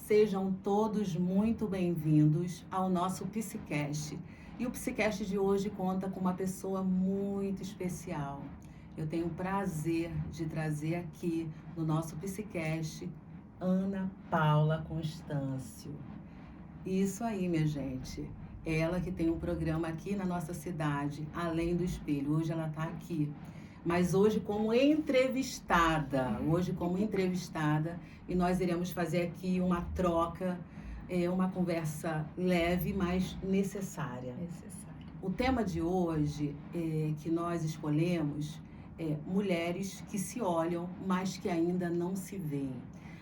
Sejam todos muito bem-vindos ao nosso Psicast. E o Psicast de hoje conta com uma pessoa muito especial. Eu tenho o prazer de trazer aqui no nosso Psicast Ana Paula Constâncio. Isso aí, minha gente. Ela que tem um programa aqui na nossa cidade, Além do Espelho. Hoje ela está aqui. Mas hoje como entrevistada. E nós iremos fazer aqui uma troca, uma conversa leve, mas necessária. O tema de hoje que nós escolhemos é mulheres que se olham, mas que ainda não se veem.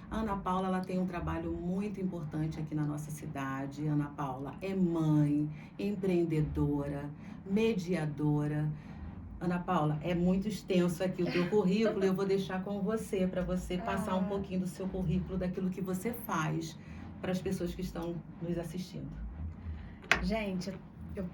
A Ana Paula, ela tem um trabalho muito importante aqui na nossa cidade. Ana Paula é mãe, empreendedora, mediadora. Ana Paula, é muito extenso aqui o teu currículo, eu vou deixar com você, para você passar um pouquinho do seu currículo, daquilo que você faz para as pessoas que estão nos assistindo. Gente,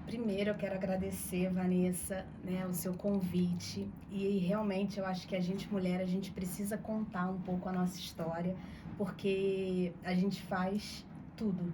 primeiro eu quero agradecer, Vanessa, né, o seu convite, e realmente eu acho que a gente mulher, a gente precisa contar um pouco a nossa história, porque a gente faz tudo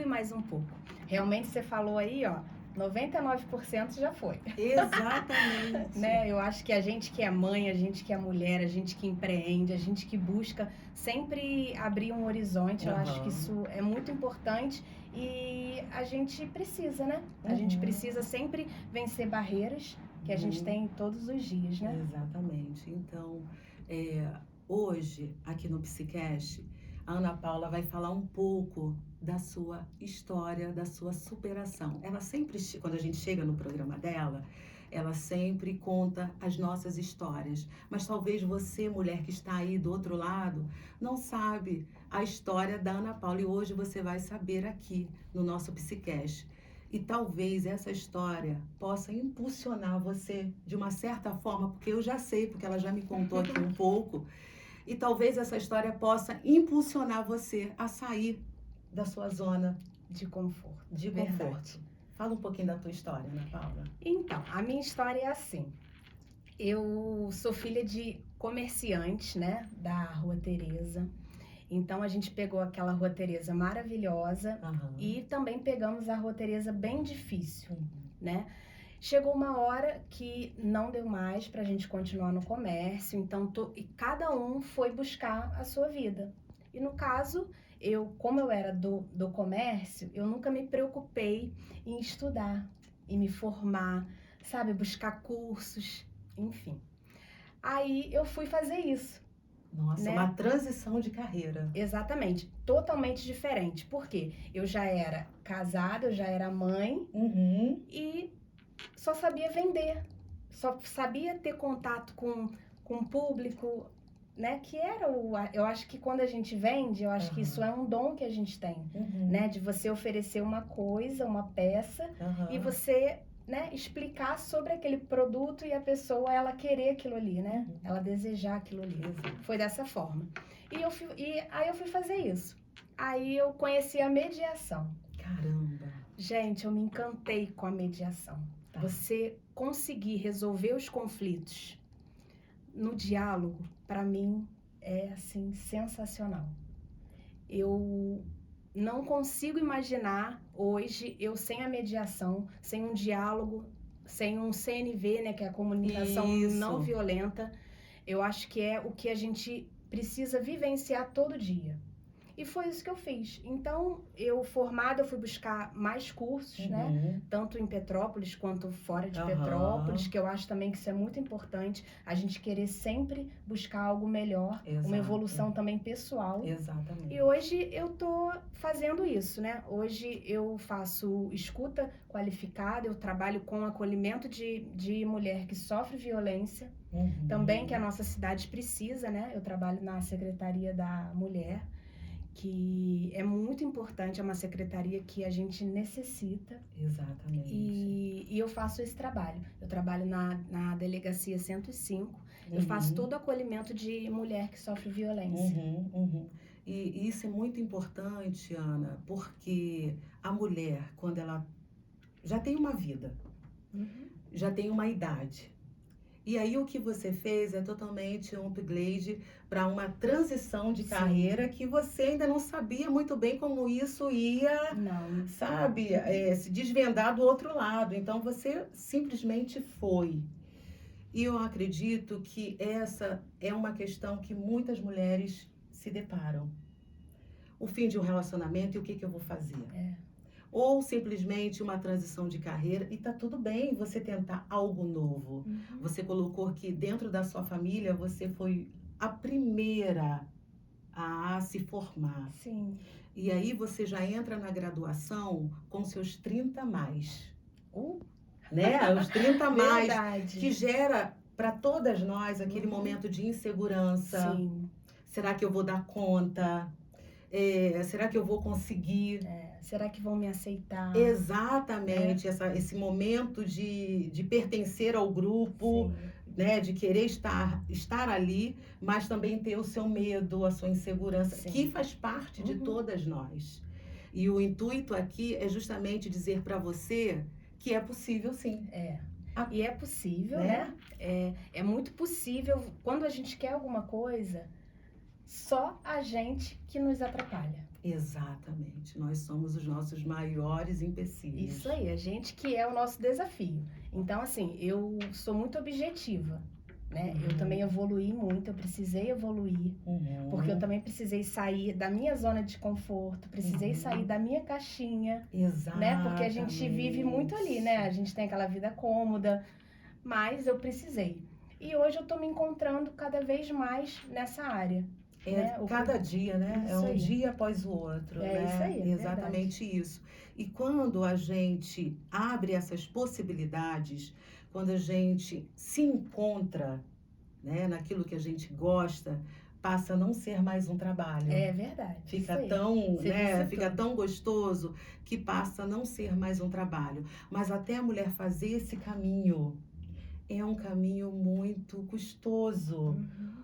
e mais um pouco. Realmente você falou aí, ó, 99% já foi. Exatamente. Né? Eu acho que a gente que é mãe, a gente que é mulher, a gente que empreende, a gente que busca sempre abrir um horizonte, eu acho que isso é muito importante e a gente precisa, né? A gente precisa sempre vencer barreiras que a gente tem todos os dias, né? Exatamente. Então, hoje, aqui no Psicast, a Ana Paula vai falar um pouco da sua história, da sua superação. Ela sempre, quando a gente chega no programa dela, ela sempre conta as nossas histórias. Mas talvez você, mulher que está aí do outro lado, não sabe a história da Ana Paula. E hoje você vai saber aqui no nosso Psicast. E talvez essa história possa impulsionar você de uma certa forma, porque eu já sei, porque ela já me contou aqui um pouco. E talvez essa história possa impulsionar você a sair da sua zona de conforto. Verdade. Fala um pouquinho da tua história, Ana Paula. Então, a minha história é assim. Eu sou filha de comerciante, né, da Rua Teresa. Então, a gente pegou aquela Rua Teresa maravilhosa e também pegamos a Rua Teresa bem difícil, né? Chegou uma hora que não deu mais pra gente continuar no comércio, então e cada um foi buscar a sua vida. E no caso, como eu era do comércio, eu nunca me preocupei em estudar, em me formar, sabe, buscar cursos, enfim. Aí eu fui fazer isso. Nossa, né? Uma transição de carreira. Exatamente, totalmente diferente. Por quê? Eu já era casada, eu já era mãe e só sabia vender, só sabia ter contato com o público, né? Que era eu acho que quando a gente vende, eu acho que isso é um dom que a gente tem, né? De você oferecer uma coisa, uma peça e você, né, explicar sobre aquele produto e a pessoa, ela querer aquilo ali, né? Ela desejar aquilo ali. Foi dessa forma. Aí eu fui fazer isso. Aí eu conheci a mediação. Caramba! Gente, eu me encantei com a mediação. Você conseguir resolver os conflitos no diálogo, para mim, é assim, sensacional. Eu não consigo imaginar hoje eu sem a mediação, sem um diálogo, sem um CNV, né, que é a comunicação não violenta. Eu acho que é o que a gente precisa vivenciar todo dia. E foi isso que eu fiz. Então, formada, eu fui buscar mais cursos, né? Tanto em Petrópolis quanto fora de Petrópolis, que eu acho também que isso é muito importante. A gente querer sempre buscar algo melhor, uma evolução também pessoal. Exatamente. E hoje eu tô fazendo isso, né? Hoje eu faço escuta qualificada, eu trabalho com acolhimento de mulher que sofre violência. Também que a nossa cidade precisa, né? Eu trabalho na Secretaria da Mulher, que é muito importante, é uma secretaria que a gente necessita. Exatamente. E eu faço esse trabalho. Eu trabalho na Delegacia 105, eu faço todo o acolhimento de mulher que sofre violência. E isso é muito importante, Ana, porque a mulher, quando ela já tem uma vida, já tem uma idade, E aí o que você fez é totalmente um upgrade para uma transição de Sim. carreira que você ainda não sabia muito bem como isso ia, Não. sabe, se desvendar do outro lado. Então você simplesmente foi. E eu acredito que essa é uma questão que muitas mulheres se deparam. O fim de um relacionamento e o que que eu vou fazer? Ou simplesmente uma transição de carreira e tá tudo bem você tentar algo novo. Você colocou que dentro da sua família você foi a primeira a se formar. Sim. E aí você já entra na graduação com seus 30 mais. Né? Os 30 mais, Verdade. que gera para todas nós aquele momento de insegurança. Sim. Será que eu vou dar conta? Será que eu vou conseguir? Será que vão me aceitar? Exatamente, esse momento de pertencer ao grupo, né, de querer estar ali, mas também ter o seu medo, a sua insegurança, Sim. que faz parte de todas nós. E o intuito aqui é justamente dizer para você que é possível, sim. E é possível, né? É muito possível. Quando a gente quer alguma coisa, só a gente que nos atrapalha. Exatamente. Nós somos os nossos maiores empecilhos. Isso aí, a gente que é o nosso desafio. Então, assim, eu sou muito objetiva, né? Eu também evoluí muito, eu precisei evoluir, porque eu também precisei sair da minha zona de conforto, precisei sair da minha caixinha, né? Porque a gente vive muito ali, né? A gente tem aquela vida cômoda, mas eu precisei. E hoje eu tô me encontrando cada vez mais nessa área. Cada dia, né? Isso É um aí. dia após o outro, né? Isso aí, Exatamente isso. E quando a gente abre essas possibilidades, quando a gente se encontra, né, naquilo que a gente gosta, passa a não ser mais um trabalho. É verdade. Fica isso tão, Você né, disse fica tudo. tão gostoso que passa a não ser mais um trabalho. Mas até a mulher fazer esse caminho, é um caminho muito custoso,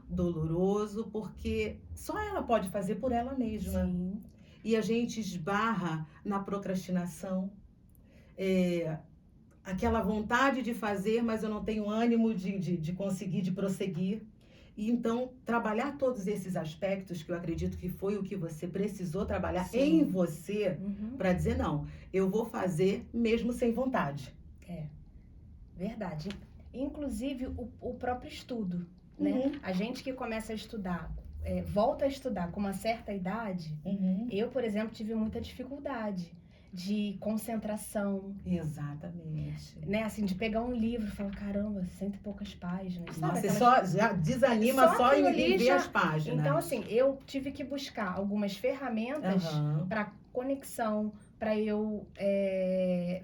doloroso, porque só ela pode fazer por ela mesma. Sim. E a gente esbarra na procrastinação, aquela vontade de fazer, mas eu não tenho ânimo de conseguir, de prosseguir. E então, trabalhar todos esses aspectos, que eu acredito que foi o que você precisou trabalhar em você, para dizer, não, eu vou fazer mesmo sem vontade. Verdade. Inclusive, o próprio estudo, né? A gente que começa a estudar, volta a estudar com uma certa idade, eu, por exemplo, tive muita dificuldade de concentração. Exatamente. Né? Assim, de pegar um livro e falar, caramba, 100 e poucas páginas. Sabe? Você só já desanima só em ver as páginas. Então, assim, eu tive que buscar algumas ferramentas para conexão, para eu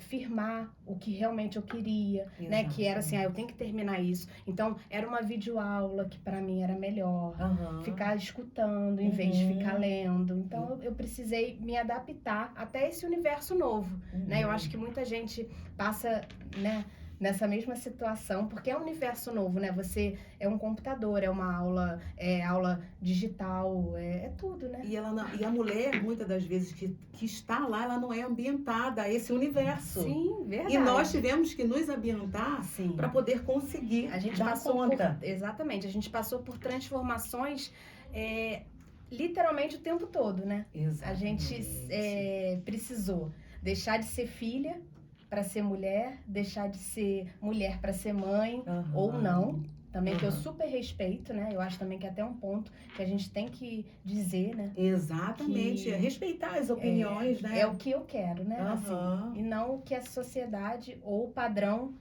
firmar o que realmente eu queria, né? Que era assim, eu tenho que terminar isso. Então, era uma videoaula que para mim era melhor. Ficar escutando em vez de ficar lendo. Então, eu precisei me adaptar até esse universo novo, né? Eu acho que muita gente passa, né, nessa mesma situação, porque é um universo novo, né? Você é um computador, é uma aula, aula digital, é tudo, né? E a mulher, muitas das vezes, que está lá, ela não é ambientada a esse universo. Sim, verdade. E nós tivemos que nos ambientar para poder conseguir dar conta. Exatamente, a gente passou por transformações literalmente o tempo todo, né? Exatamente. A gente precisou deixar de ser filha para ser mulher, deixar de ser mulher para ser mãe, ou não, também, que eu super respeito, né? Eu acho também que é até um ponto que a gente tem que dizer, né? Exatamente, respeitar as opiniões, né? É o que eu quero, né? Assim, e não o que a sociedade ou o padrão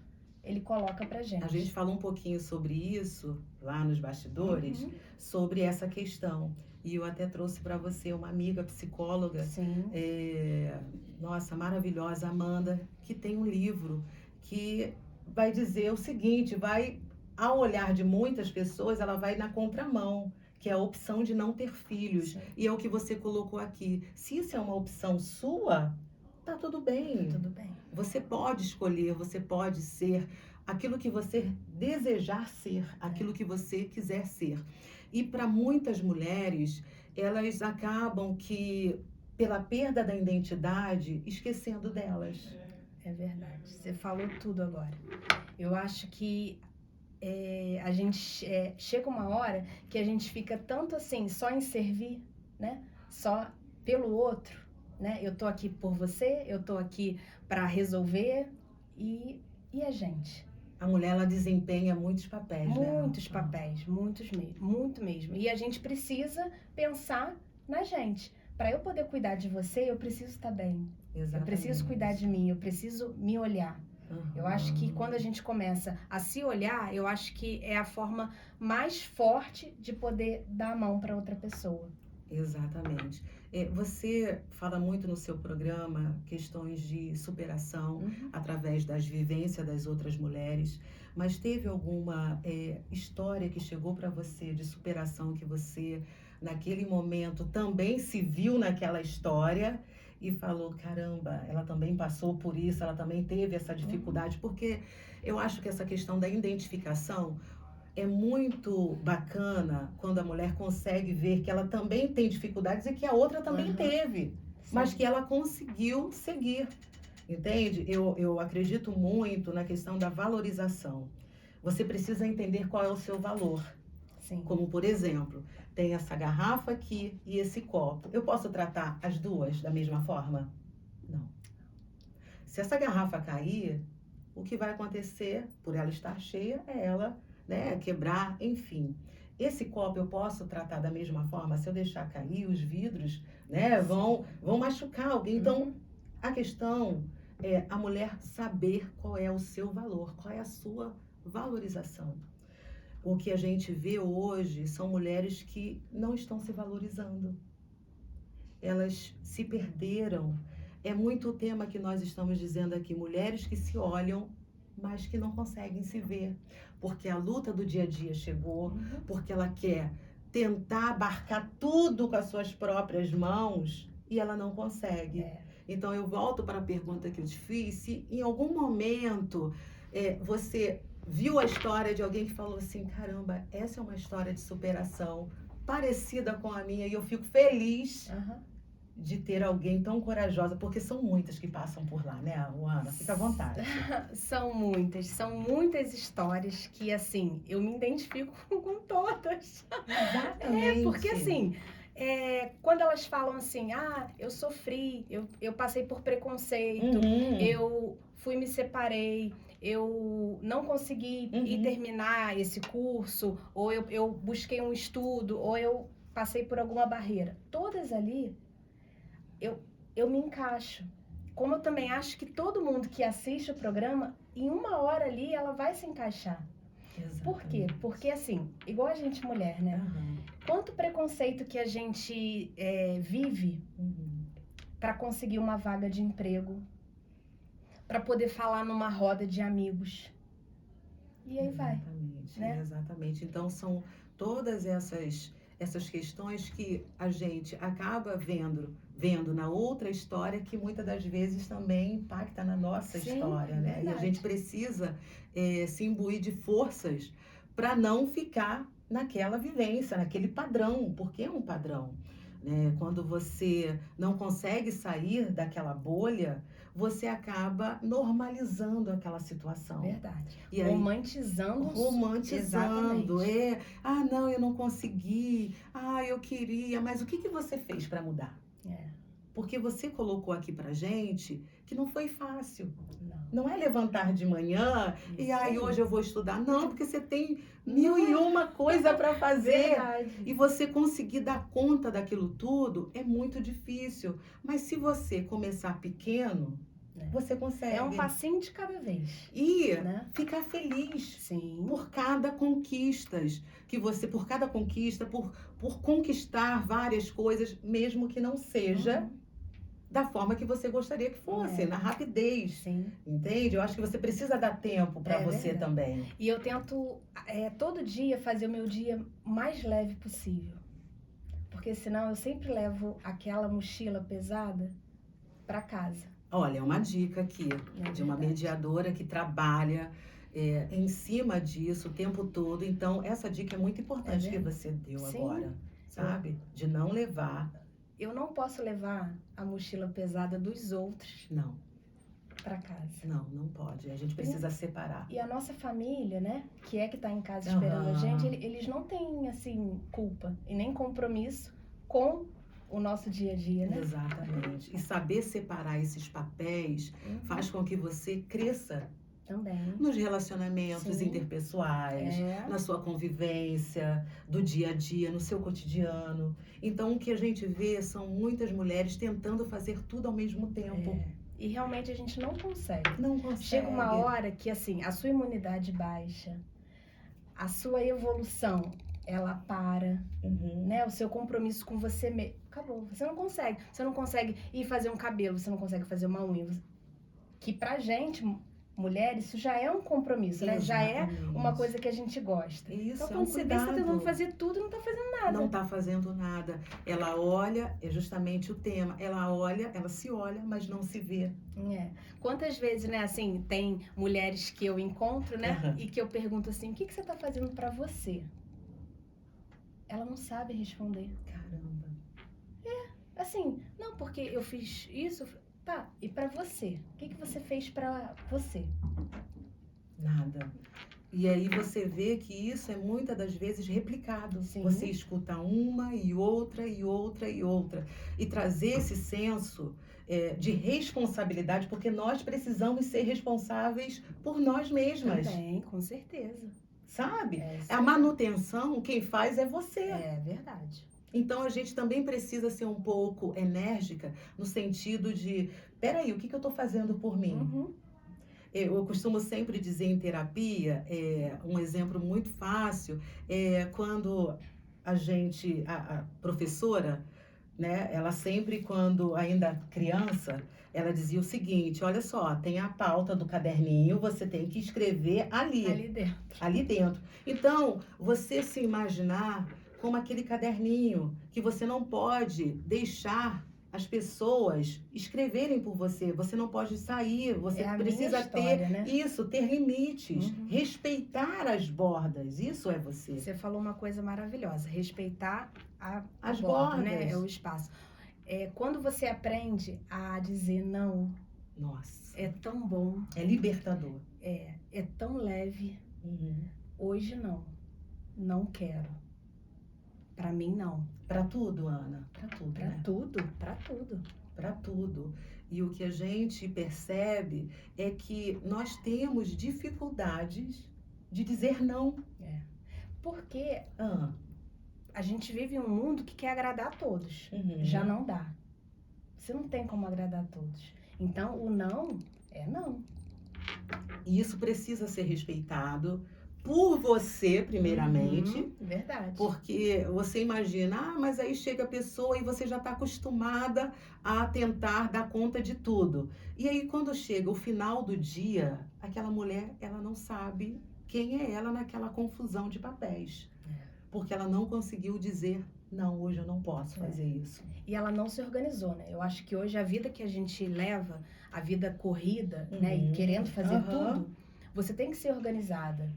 ele coloca pra gente. A gente falou um pouquinho sobre isso lá nos bastidores, sobre essa questão. E eu até trouxe para você uma amiga psicóloga, nossa, maravilhosa, Amanda, que tem um livro que vai dizer o seguinte, ao olhar de muitas pessoas, ela vai na contramão, que é a opção de não ter filhos. Sim. E é o que você colocou aqui. Se isso é uma opção sua, tá tudo bem. Tá tudo bem. Você pode escolher, você pode ser aquilo que você desejar ser, aquilo que você quiser ser. E para muitas mulheres, elas acabam que, pela perda da identidade, esquecendo delas. É verdade. Você falou tudo agora. Eu acho que a gente chega uma hora que a gente fica tanto assim, só em servir, né? Só pelo outro, né? Eu tô aqui por você, eu tô aqui para resolver e a gente? A mulher, ela desempenha muitos papéis, né? Muitos papéis, muito mesmo. E a gente precisa pensar na gente. Para eu poder cuidar de você, eu preciso estar bem. Exatamente. Eu preciso cuidar de mim, eu preciso me olhar. Eu acho que quando a gente começa a se olhar, eu acho que é a forma mais forte de poder dar a mão para outra pessoa. Exatamente. Você fala muito no seu programa questões de superação através das vivências das outras mulheres, mas teve alguma história que chegou para você de superação que você, naquele momento, também se viu naquela história e falou, caramba, ela também passou por isso, ela também teve essa dificuldade, porque eu acho que essa questão da identificação é muito bacana quando a mulher consegue ver que ela também tem dificuldades e que a outra também teve, mas que ela conseguiu seguir, entende? Eu acredito muito na questão da valorização. Você precisa entender qual é o seu valor. Sim. Como, por exemplo, tem essa garrafa aqui e esse copo. Eu posso tratar as duas da mesma forma? Não. Se essa garrafa cair, o que vai acontecer, por ela estar cheia, é ela, né, quebrar, enfim. Esse copo eu posso tratar da mesma forma? Se eu deixar cair, os vidros, né, vão machucar alguém. Então, a questão é a mulher saber qual é o seu valor, qual é a sua valorização. O que a gente vê hoje são mulheres que não estão se valorizando. Elas se perderam. É muito o tema que nós estamos dizendo aqui, mulheres que se olham, mas que não conseguem se ver, porque a luta do dia a dia chegou, porque ela quer tentar abarcar tudo com as suas próprias mãos e ela não consegue. Então eu volto para a pergunta que eu te fiz, se em algum momento você viu a história de alguém que falou assim, caramba, essa é uma história de superação parecida com a minha e eu fico feliz de ter alguém tão corajosa, porque são muitas que passam por lá, né, Ana? Fica à vontade. São muitas histórias que, assim, eu me identifico com todas. Exatamente. Porque, assim, quando elas falam assim, eu sofri, eu passei por preconceito, eu me separei, eu não consegui ir terminar esse curso, ou eu busquei um estudo, ou eu passei por alguma barreira. Todas ali, eu me encaixo. Como eu também acho que todo mundo que assiste o programa, em uma hora ali, ela vai se encaixar. Exatamente. Por quê? Porque, assim, igual a gente mulher, né? Quanto preconceito que a gente vive para conseguir uma vaga de emprego, para poder falar numa roda de amigos. E aí vai. Né? Exatamente. Então, são todas essas questões que a gente acaba vendo na outra história, que muitas das vezes também impacta na nossa história, né? Verdade. E a gente precisa se imbuir de forças para não ficar naquela vivência, naquele padrão, porque é um padrão. Né? Quando você não consegue sair daquela bolha, você acaba normalizando aquela situação. Verdade. E aí, romantizando. Exatamente. Não, eu não consegui. Eu queria. Mas o que você fez para mudar? Porque você colocou aqui pra gente que não foi fácil. Não é levantar de manhã e hoje eu vou estudar. Não, porque você tem 1001 coisa para fazer. Verdade. E você conseguir dar conta daquilo tudo é muito difícil. Mas se você começar pequeno, você consegue. É um passinho de cada vez. E ficar feliz por cada conquista, por conquistar várias coisas, mesmo que não seja da forma que você gostaria que fosse, na rapidez. Entende? Eu acho que você precisa dar tempo para você também. E eu tento todo dia fazer o meu dia mais leve possível. Porque senão eu sempre levo aquela mochila pesada para casa. Olha, uma dica aqui de uma mediadora que trabalha em cima disso o tempo todo. Então, essa dica é muito importante que você deu agora, sabe? De não levar. Eu não posso levar a mochila pesada dos outros. Não. para casa. Não pode. A gente precisa separar. E a nossa família, né, que tá em casa esperando a gente, eles não têm, assim, culpa e nem compromisso com o nosso dia a dia, né? Exatamente. E saber separar esses papéis faz com que você cresça também nos relacionamentos interpessoais, na sua convivência, do dia a dia, no seu cotidiano. Então, o que a gente vê são muitas mulheres tentando fazer tudo ao mesmo tempo. E realmente a gente não consegue. Não consegue. Chega uma hora que, assim, a sua imunidade baixa, a sua evolução, ela para, né? O seu compromisso com você mesmo. Acabou. Você não consegue. Você não consegue ir fazer um cabelo, você não consegue fazer uma unha. Que pra gente, mulher, isso já é um compromisso, né? Já é uma coisa que a gente gosta. Isso, então, quando você vê, você tá tentando fazer tudo e não tá fazendo nada. Não tá fazendo nada. Ela olha, é justamente o tema. Ela olha, ela se olha, mas não se vê. Quantas vezes, né, assim, tem mulheres que eu encontro, né? E que eu pergunto assim, o que você tá fazendo pra você? Ela não sabe responder. Caramba. Assim, não, porque eu fiz isso... Tá, e pra você? O que você fez pra você? Nada. E aí você vê que isso é muitas das vezes replicado. Sim. Você escuta uma e outra e outra e outra. E trazer esse senso de responsabilidade, porque nós precisamos ser responsáveis por nós mesmas. Também, com certeza. Sabe? A manutenção, quem faz é você. É verdade. Então, a gente também precisa ser um pouco enérgica no sentido de, peraí, o que eu estou fazendo por mim? Eu costumo sempre dizer em terapia, um exemplo muito fácil, quando a professora, né, ela sempre, quando ainda criança, ela dizia o seguinte, olha só, tem a pauta do caderninho, você tem que escrever ali dentro. Ali dentro. Então, você se imaginar como aquele caderninho que você não pode deixar as pessoas escreverem por você. Você não pode sair, você precisa ter limites, respeitar as bordas. Isso é você. Você falou uma coisa maravilhosa, respeitar as bordas, né? É o espaço. Quando você aprende a dizer não, nossa, é tão bom. É libertador. É tão leve. Hoje não quero. Pra mim, não. Pra tudo, Ana. Pra tudo, pra né? tudo. Pra tudo. E o que a gente percebe é que nós temos dificuldades de dizer não. Porque a gente vive em um mundo que quer agradar a todos. Já não dá. Você não tem como agradar a todos. Então, o não é não. E isso precisa ser respeitado por você, primeiramente. Verdade. Porque você imagina, mas aí chega a pessoa e você já está acostumada a tentar dar conta de tudo. E aí, quando chega o final do dia, aquela mulher, ela não sabe quem é ela naquela confusão de papéis. Porque ela não conseguiu dizer, não, hoje eu não posso fazer isso. E ela não se organizou, né? Eu acho que hoje a vida que a gente leva, a vida corrida, né? E querendo fazer tudo, você tem que ser organizada.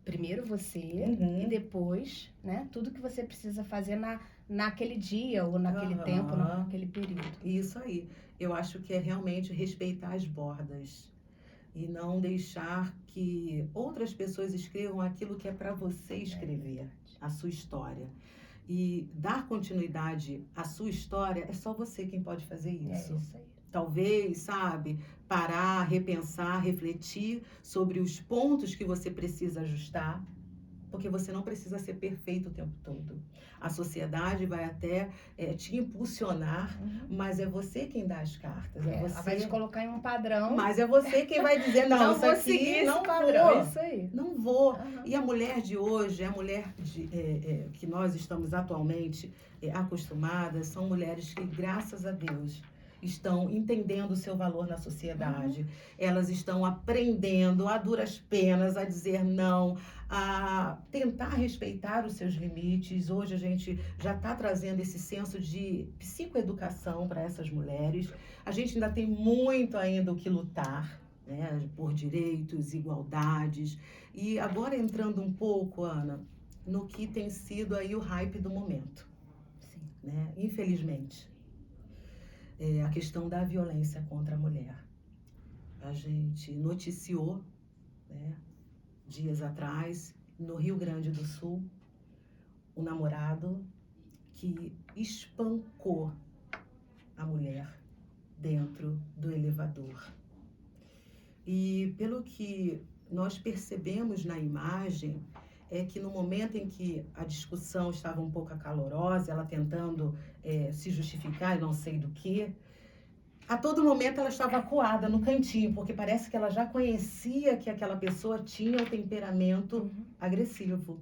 Primeiro você e depois, né, tudo que você precisa fazer naquele dia ou naquele tempo, naquele período. Isso aí. Eu acho que é realmente respeitar as bordas e não deixar que outras pessoas escrevam aquilo que é para você escrever, a sua história. E dar continuidade à sua história, é só você quem pode fazer isso. É isso aí. Talvez, sabe, parar, repensar, refletir sobre os pontos que você precisa ajustar, porque você não precisa ser perfeito o tempo todo. A sociedade vai até te impulsionar, mas é você quem dá as cartas. Ela vai te colocar em um padrão. Mas é você quem vai dizer, não, isso vou aqui seguir não esse padrão. vou. Isso aí. Não vou. E a mulher de hoje, a mulher que nós estamos atualmente acostumadas, são mulheres que, graças a Deus, estão entendendo o seu valor na sociedade. Elas estão aprendendo a duras penas a dizer não, a tentar respeitar os seus limites. Hoje a gente já está trazendo esse senso de psicoeducação para essas mulheres. A gente ainda tem muito ainda o que lutar, né, por direitos, igualdades. E agora entrando um pouco, Ana, no que tem sido aí o hype do momento. Sim. Né? Infelizmente. A questão da violência contra a mulher. a gente noticiou, né, dias atrás, no Rio Grande do Sul, um namorado que espancou a mulher dentro do elevador. E pelo que nós percebemos na imagem, é que no momento em que a discussão estava um pouco acalorosa, ela tentando se justificar, não sei do que, a todo momento ela estava acuada no cantinho, porque parece que ela já conhecia que aquela pessoa tinha um temperamento agressivo.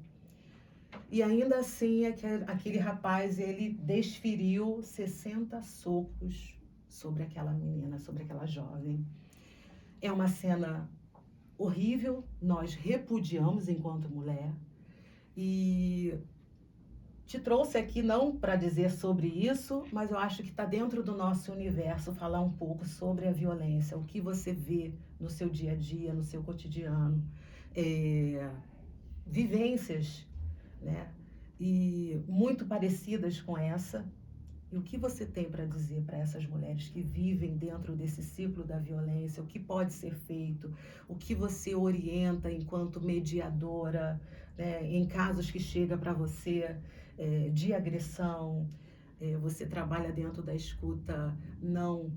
E ainda assim, aquele rapaz, ele desferiu 60 socos sobre aquela menina, sobre aquela jovem. É uma cena horrível, nós repudiamos enquanto mulher. E te trouxe aqui não para dizer sobre isso, mas eu acho que está dentro do nosso universo falar um pouco sobre a violência, o que você vê no seu dia a dia, no seu cotidiano, vivências, né? E muito parecidas com essa. E o que você tem para dizer para essas mulheres que vivem dentro desse ciclo da violência? O que pode ser feito? O que você orienta enquanto mediadora, né, em casos que chega para você de agressão? Você trabalha dentro da escuta não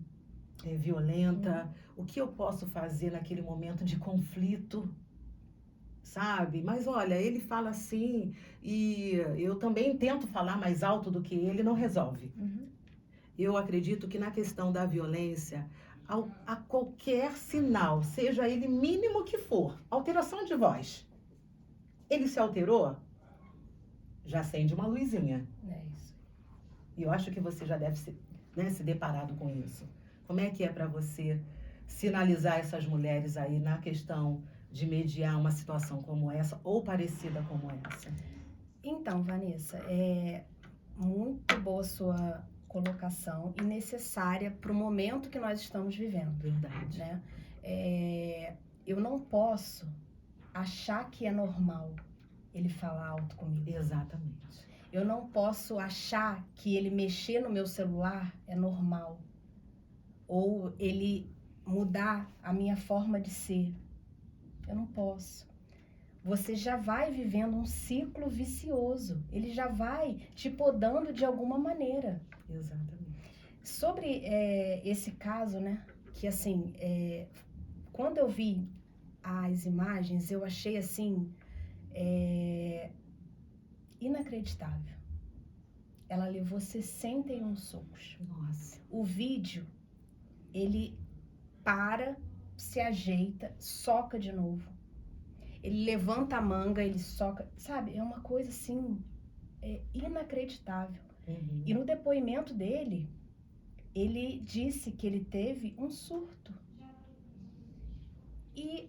violenta. O que eu posso fazer naquele momento de conflito? Sabe? Mas olha, ele fala assim e eu também tento falar mais alto do que ele, não resolve. Eu acredito que na questão da violência, a qualquer sinal, seja ele mínimo que for, alteração de voz, ele se alterou, já acende uma luzinha. É isso. E eu acho que você já deve se deparado com isso. Como é que é para você sinalizar essas mulheres aí na questão de mediar uma situação como essa ou parecida como essa? Então, Vanessa, é muito boa sua colocação e necessária para o momento que nós estamos vivendo. Verdade. Né? Eu não posso achar que é normal ele falar alto comigo. Exatamente. Eu não posso achar que ele mexer no meu celular é normal. Ou ele mudar a minha forma de ser. Eu não posso. Você já vai vivendo um ciclo vicioso. Ele já vai te podando de alguma maneira. Exatamente. Sobre esse caso, né? Que assim, quando eu vi as imagens, eu achei assim, inacreditável. Ela levou 61 socos. Nossa. O vídeo, ele para, se ajeita, soca de novo. Ele levanta a manga, ele soca, sabe? É uma coisa assim, inacreditável. E no depoimento dele, ele disse que ele teve um surto. E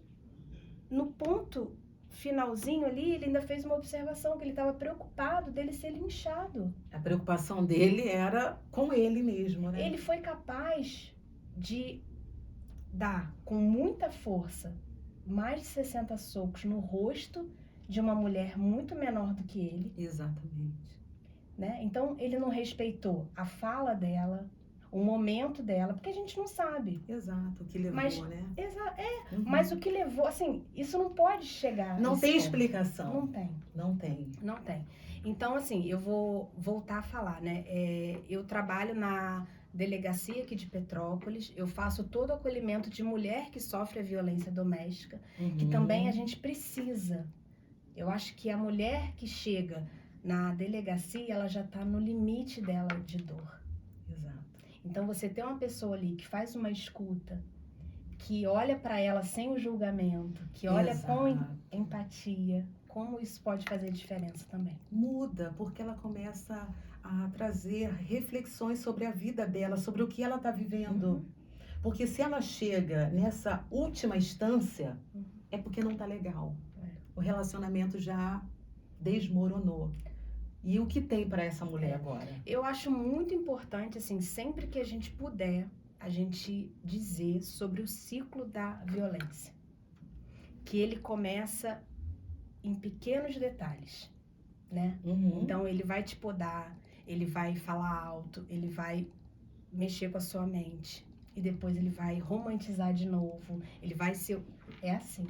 no ponto finalzinho ali, ele ainda fez uma observação que ele estava preocupado dele ser linchado. A preocupação dele era com ele mesmo, né? Ele foi capaz de dar com muita força mais de 60 socos no rosto de uma mulher muito menor do que ele. Exatamente. Né? Então, ele não respeitou a fala dela, o momento dela, porque a gente não sabe. Exato, o que levou, né? Mas o que levou, assim, isso não pode chegar. Não tem explicação. Não tem. Não tem. Não tem. Então, assim, eu vou voltar a falar, né? Eu trabalho na delegacia aqui de Petrópolis, eu faço todo o acolhimento de mulher que sofre a violência doméstica, que também a gente precisa. Eu acho que a mulher que chega na delegacia, ela já está no limite dela de dor. Exato. Então, você tem uma pessoa ali que faz uma escuta, que olha para ela sem o julgamento, que olha com empatia, como isso pode fazer diferença também? Muda, porque ela começa a trazer reflexões sobre a vida dela, sobre o que ela está vivendo. Porque se ela chega nessa última instância, é porque não está legal. O relacionamento já desmoronou. E o que tem para essa mulher agora? Eu acho muito importante, assim, sempre que a gente puder, a gente dizer sobre o ciclo da violência. Que ele começa em pequenos detalhes, né? Então, ele vai te podar, ele vai falar alto, ele vai mexer com a sua mente, e depois ele vai romantizar de novo. Ele vai ser... É assim.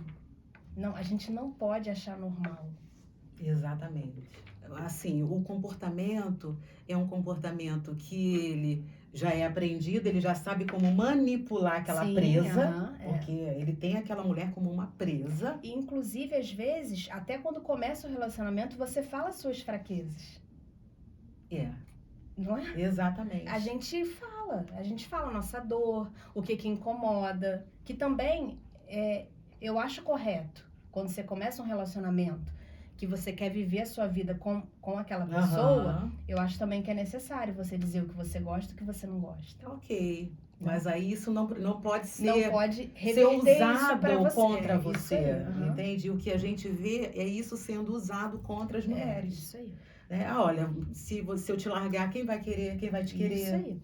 Não, a gente não pode achar normal. Exatamente. Assim, o comportamento é um comportamento que ele já é aprendido, ele já sabe como manipular aquela Sim, presa, aham, porque ele tem aquela mulher como uma presa. E, inclusive, às vezes, até quando começa o relacionamento, você fala suas fraquezas. É, Não é? exatamente. A gente fala a nossa dor, o que incomoda, que também eu acho correto. Quando você começa um relacionamento, que você quer viver a sua vida com aquela pessoa, Aham. eu acho também que é necessário você dizer o que você gosta e o que você não gosta. Ok. Mas aí isso não pode Não ser, pode ser reverter isso usado pra você. contra Isso você, aí, aham. entende? O que a gente vê é isso sendo usado contra as mulheres. Isso aí. Olha, se eu te largar, quem vai querer? Quem vai te querer? Isso aí.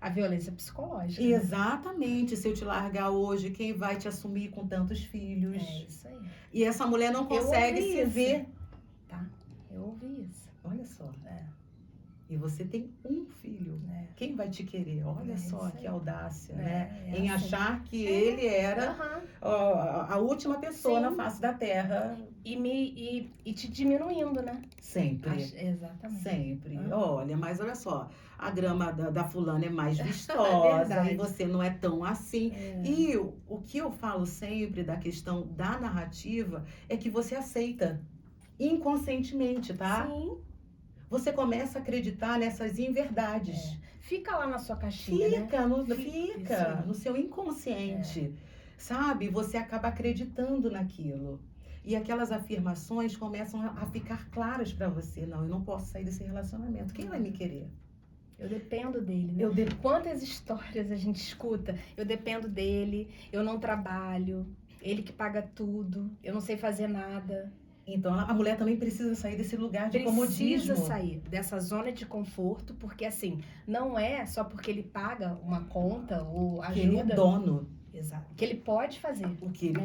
A violência psicológica. Né? Exatamente. Se eu te largar hoje, quem vai te assumir com tantos filhos? É isso aí. E essa mulher não consegue se ver. Tá? Eu ouvi isso. Olha só. É. E você tem um filho. É. Quem vai te querer? Olha só isso que aí. audácia, né? Em assim. achar que ele era a última pessoa Sim. na face da terra. E te diminuindo, né? Sempre. Exatamente. Sempre. Olha, mas olha só, a grama da fulana é mais vistosa e você não é tão assim. E o que eu falo sempre da questão da narrativa é que você aceita inconscientemente, tá? Sim. Você começa a acreditar nessas inverdades. Fica lá na sua caixinha, Fica né? no seu inconsciente, sabe? Você acaba acreditando naquilo. E aquelas afirmações começam a ficar claras para você. Não, eu não posso sair desse relacionamento. Quem vai me querer? Eu dependo dele, né? Quantas histórias a gente escuta? Eu dependo dele, eu não trabalho, ele que paga tudo, eu não sei fazer nada. Então, a mulher também precisa sair desse lugar de comodismo. Precisa sair dessa zona de conforto, porque assim, não é só porque ele paga uma conta ou ajuda... Que ele é dono. Exato. Que ele pode fazer. O que ele,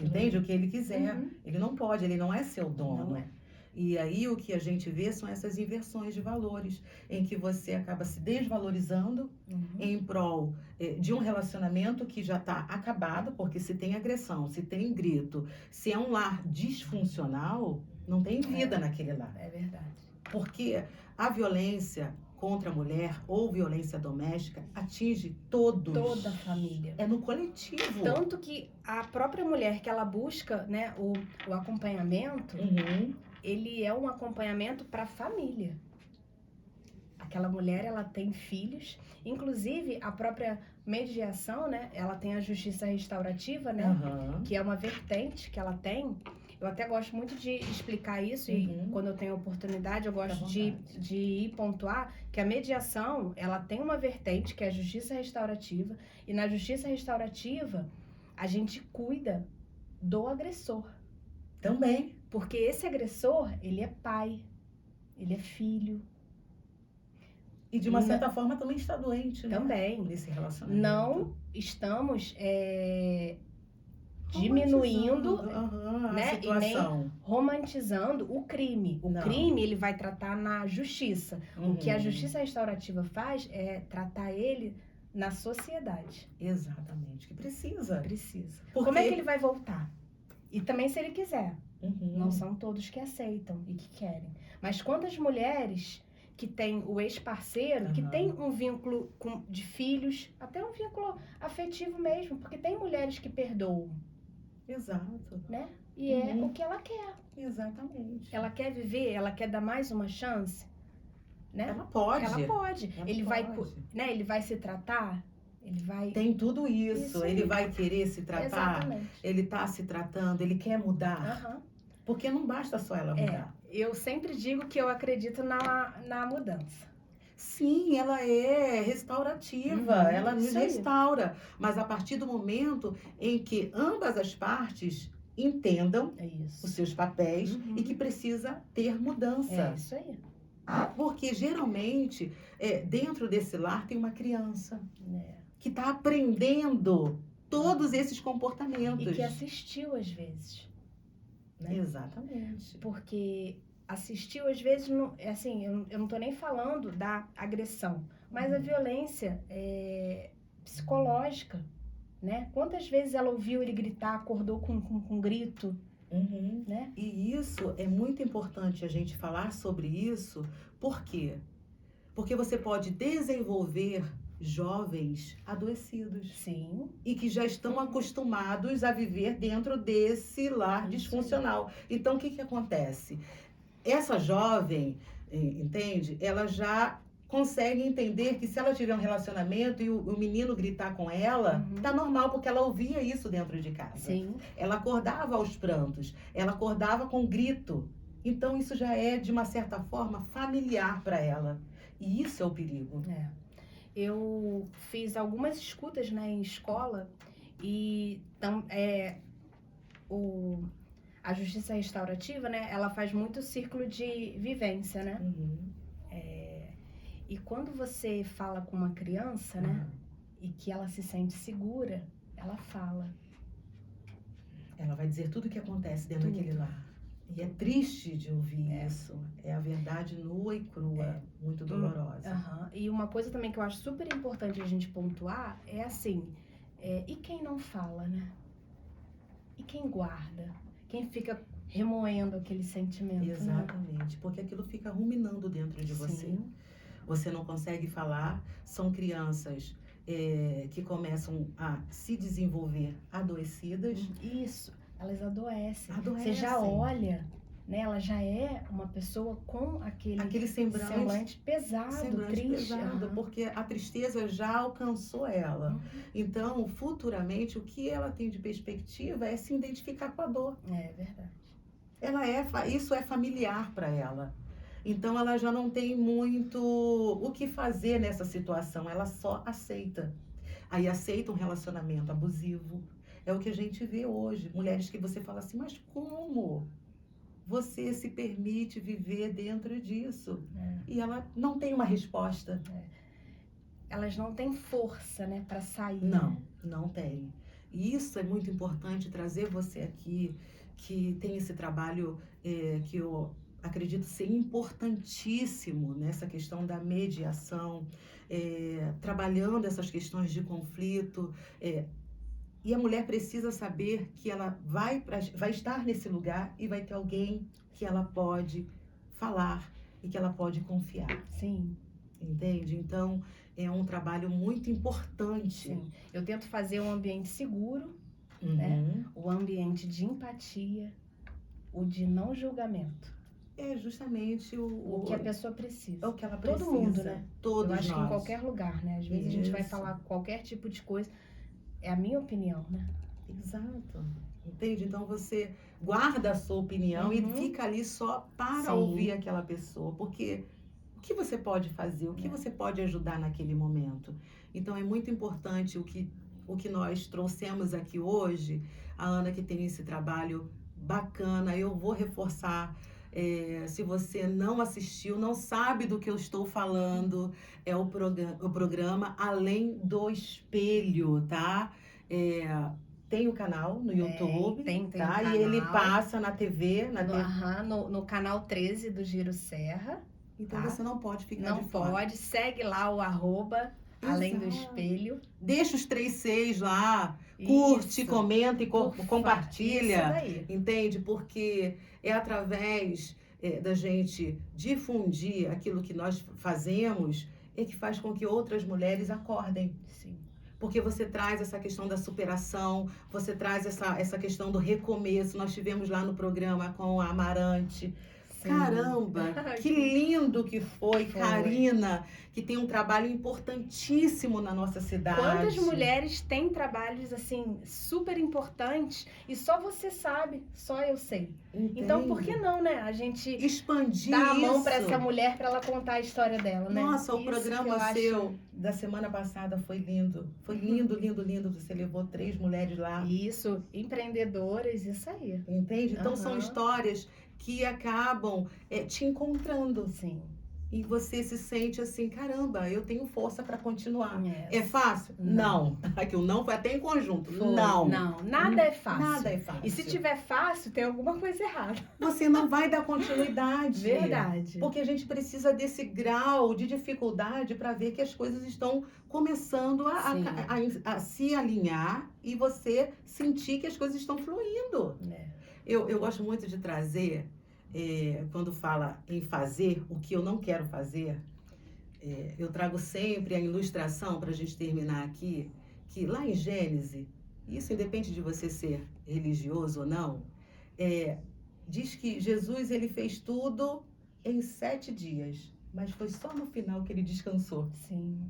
entende? O que ele quiser. Ele não pode, ele não é seu dono. Não é. E aí o que a gente vê são essas inversões de valores, em que você acaba se desvalorizando em prol de um relacionamento que já está acabado, porque se tem agressão, se tem grito, se é um lar disfuncional, não tem vida naquele lar. É verdade. Porque a violência contra a mulher ou violência doméstica atinge todos. Toda a família. É no coletivo. Tanto que a própria mulher que ela busca, né, o acompanhamento, ele é um acompanhamento para a família. Aquela mulher, ela tem filhos, inclusive a própria mediação, né, ela tem a justiça restaurativa, né, que é uma vertente que ela tem. Eu até gosto muito de explicar isso e quando eu tenho oportunidade eu gosto de ir pontuar que a mediação, ela tem uma vertente que é a justiça restaurativa e na justiça restaurativa a gente cuida do agressor. Também. Porque esse agressor, ele é pai, ele é filho. E de uma certa forma também está doente, né? Também. Nesse relacionamento. Não estamos diminuindo, né, e nem romantizando o crime. O crime, ele vai tratar na justiça. O que a justiça restaurativa faz é tratar ele na sociedade. Exatamente. Que precisa. Precisa. Como é que ele vai voltar? E também se ele quiser. Não são todos que aceitam e que querem. Mas quantas mulheres que têm o ex-parceiro, que tem um vínculo de filhos, até um vínculo afetivo mesmo, porque tem mulheres que perdoam. Exato. Né? E é o que ela quer. Exatamente. Ela quer viver, ela quer dar mais uma chance, né? Ela pode. Ela pode. Ele vai se tratar, ele vai... Tem tudo isso. Ele vai querer se tratar. Exatamente. Ele tá se tratando, ele quer mudar. Porque não basta só ela mudar. Eu sempre digo que eu acredito na mudança. Sim, ela é restaurativa, ela nos restaura. Mas a partir do momento em que ambas as partes entendam os seus papéis e que precisa ter mudança. É isso aí. Porque geralmente, dentro desse lar tem uma criança que está aprendendo todos esses comportamentos. E que assistiu às vezes. Né? Exatamente. Porque assistiu, às vezes, assim, eu não tô nem falando da agressão, mas a violência psicológica, né? Quantas vezes ela ouviu ele gritar, acordou com um grito, Uhum. né? E isso é muito importante a gente falar sobre isso, por quê? Porque você pode desenvolver jovens adoecidos Sim. e que já estão Uhum. acostumados a viver dentro desse lar Isso disfuncional. Então, o que que acontece? Essa jovem, entende? Ela já consegue entender que se ela tiver um relacionamento e o menino gritar com ela, Uhum. tá normal, porque ela ouvia isso dentro de casa. Sim. Ela acordava aos prantos, ela acordava com grito. Então, isso já é, de uma certa forma, familiar para ela. E isso é o perigo. Eu fiz algumas escutas, né, em escola e a justiça restaurativa, né, ela faz muito círculo de vivência, né? Uhum. E quando você fala com uma criança, né, e que ela se sente segura, ela fala. Ela vai dizer tudo o que acontece dentro Tudo. daquele lar. E é triste de ouvir isso. É a verdade nua e crua, muito dolorosa. Aham. E uma coisa também que eu acho super importante a gente pontuar é assim, e quem não fala, né? E quem guarda? Quem fica remoendo aquele sentimento, né? Exatamente, porque aquilo fica ruminando dentro de você. Sim. Você não consegue falar, são crianças que começam a se desenvolver adoecidas. Isso, elas adoecem. Adoecem. Você já olha, né? Ela já é uma pessoa com aquele semblante pesado, triste. pesado, Aham. porque a tristeza já alcançou ela. Uhum. Então, futuramente, o que ela tem de perspectiva é se identificar com a dor. É verdade. Isso é familiar para ela. Então ela já não tem muito o que fazer nessa situação, ela só aceita. Aí aceita um relacionamento abusivo. É o que a gente vê hoje, mulheres que você fala assim, mas como você se permite viver dentro disso? E ela não tem uma resposta. Elas não têm força, né, para sair. Não, não tem. E isso é muito importante trazer você aqui, que tem esse trabalho que eu acredito ser importantíssimo nessa questão da mediação, trabalhando essas questões de conflito. E a mulher precisa saber que ela vai estar nesse lugar e vai ter alguém que ela pode falar e que ela pode confiar. Sim. Entende? Então, é um trabalho muito importante. Sim. Eu tento fazer um ambiente seguro, Uhum. né? O ambiente de empatia, o de não julgamento. É justamente O que a pessoa precisa. é o que ela precisa. Todo mundo, né? Todos Eu acho nós. que em qualquer lugar, né? Às vezes a gente vai Isso. falar qualquer tipo de coisa. É a minha opinião, né? Exato. Entende? Então você guarda a sua opinião e Uhum. fica ali só para Sim. ouvir aquela pessoa. Porque o que você pode fazer? O que você pode ajudar naquele momento? Então é muito importante o que nós trouxemos aqui hoje. A Ana que tem esse trabalho bacana, eu vou reforçar. Se você não assistiu, não sabe do que eu estou falando, é o programa Além do Espelho, tá? Tem o canal no YouTube, tem tá? um E ele canal. passa na TV, No canal 13 do Giro Serra. Então Tá. você não pode ficar Não de fora. pode. Segue lá o @ Além do Exato. Espelho. Deixa os 3 Cs lá, curte, Isso. comenta e Isso compartilha. daí. Entende? Porque é através da gente difundir aquilo que nós fazemos que faz com que outras mulheres acordem. Sim. Porque você traz essa questão da superação, você traz essa questão do recomeço. Nós tivemos lá no programa com a Amarante. Sim. Caramba, que lindo que foi, Foi. Karina, que tem um trabalho importantíssimo na nossa cidade. Quantas mulheres têm trabalhos assim super importantes e só você sabe, só eu sei. Entende? Então por que não, né? A gente expandir dá a mão isso para essa mulher para ela contar a história dela, né? Nossa, o Isso programa que eu seu acho... da semana passada foi lindo. Foi lindo, lindo, lindo. Você levou 3 mulheres lá. Isso, empreendedoras, isso aí. Entende? Então são Aham. histórias que acabam te encontrando. Sim. e você se sente assim, caramba, eu tenho força para continuar. Yes. É fácil? Não. Aqui o não foi até em conjunto. Foi. Não. Não, nada é fácil. Nada é fácil. E se tiver fácil, tem alguma coisa errada. Você não vai dar continuidade. Verdade. Porque a gente precisa desse grau de dificuldade para ver que as coisas estão começando a se alinhar e você sentir que as coisas estão fluindo. Eu gosto muito de trazer, quando fala em fazer o que eu não quero fazer, eu trago sempre a ilustração para a gente terminar aqui, que lá em Gênesis, isso independe de você ser religioso ou não, diz que Jesus ele fez tudo em 7 dias, mas foi só no final que ele descansou. Sim.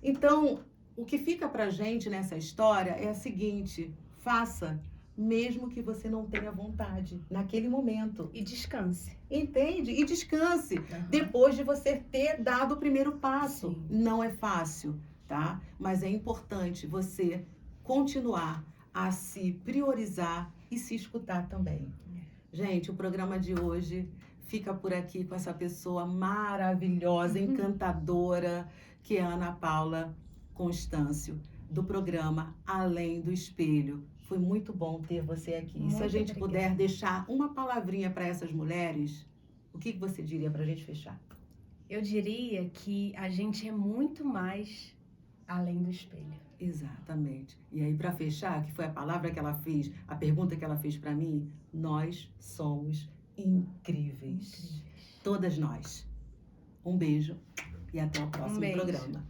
Então, o que fica pra gente nessa história é a seguinte: faça, mesmo que você não tenha vontade, naquele momento. E descanse. Entende? E descanse, depois de você ter dado o primeiro passo. Sim. Não é fácil, tá? Mas é importante você continuar a se priorizar e se escutar também. Gente, o programa de hoje fica por aqui com essa pessoa maravilhosa, encantadora, que é a Ana Paula Constâncio, do programa Além do Espelho. Foi muito bom ter você aqui. Muito Se a gente obrigada. puder deixar uma palavrinha para essas mulheres, o que você diria para a gente fechar? Eu diria que a gente é muito mais além do espelho. Exatamente. E aí, para fechar, que foi a palavra que ela fez, a pergunta que ela fez para mim, nós somos incríveis. Todas nós. Um beijo e até o próximo programa.